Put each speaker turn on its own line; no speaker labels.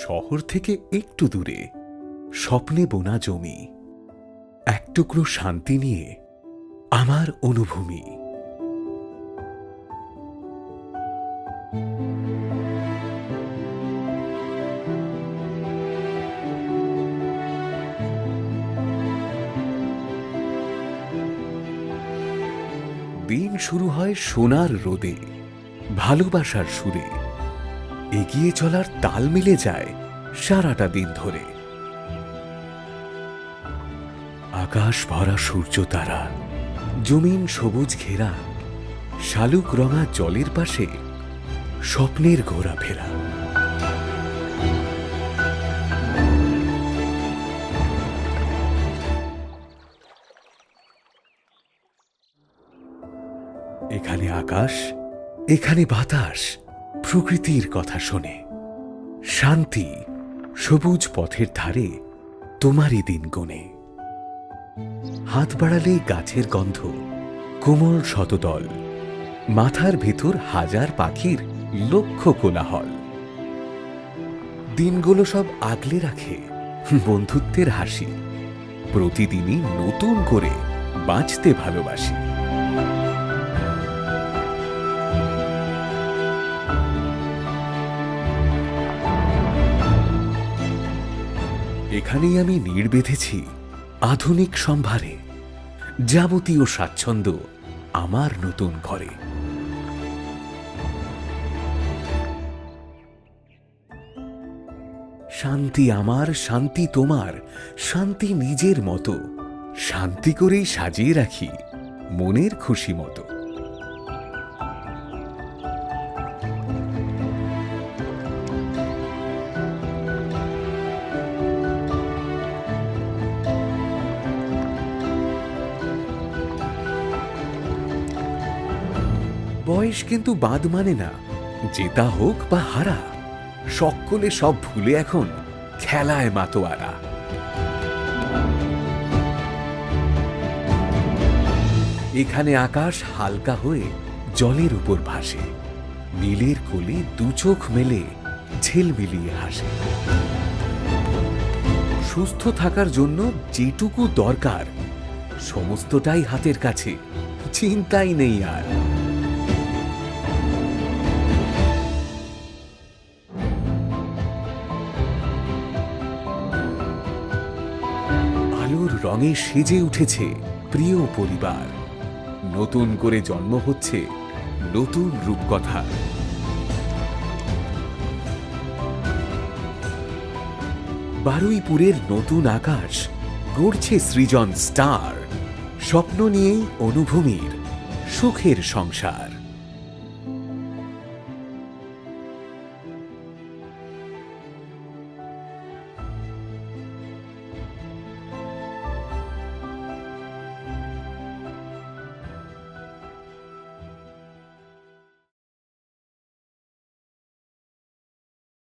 শহর থেকে একটু দূরে স্বপ্নে বোনা জমি, এক টুকরো শান্তি নিয়ে আমার অনুভূমি। দিন শুরু হয় সোনার রোদে, ভালোবাসার সুরে। এগিয়ে চলার তাল মিলে যায় সারাটা দিন ধরে। আকাশ ভরা সূর্য তারা, জমিন সবুজ ঘেরা, শালুক রঙা জলের পাশে স্বপ্নের ঘোরাফেরা। এখানে আকাশ, এখানে বাতাস প্রকৃতির কথা শোনে। শান্তি সবুজ পথের ধারে তোমারই দিন গোনে। হাত বাড়ালেই গাছের গন্ধ, কোমল শতদল, মাথার ভেতর হাজার পাখির লক্ষ কোলাহল। দিনগুলো সব আগলে রাখে বন্ধুত্বের হাসি। প্রতিদিনই নতুন করে বাঁচতে ভালোবাসি। এখানেই আমি নীড় বেঁধেছি আধুনিক সম্ভারে। যাবতীয় স্বাচ্ছন্দ্য আমার নতুন ঘরে। শান্তি আমার, শান্তি তোমার, শান্তি নিজের মতো। শান্তি করেই সাজিয়ে রাখি মনের খুশি মতো। বয়স কিন্তু বাদ মানে না, জেতা হোক বা হারা, সকলে সব ভুলে এখন খেলায় মাতোয়ারা। এখানে আকাশ হালকা হয়ে জলের উপর ভাসে। নীলের কোলে দু চোখ মেলে ঝিলমিলিয়ে হাসে। সুস্থ থাকার জন্য যেটুকু দরকার সমস্তটাই হাতের কাছে, চিন্তাই নেই আর। আলোর রঙে সেজে উঠেছে প্রিয় পরিবার। নতুন করে জন্ম হচ্ছে নতুন রূপকথা। বারুইপুরের নতুন আকাশ গড়ছে সৃজন স্টার। স্বপ্ন নিয়েই অনুভূমির সুখের সংসার।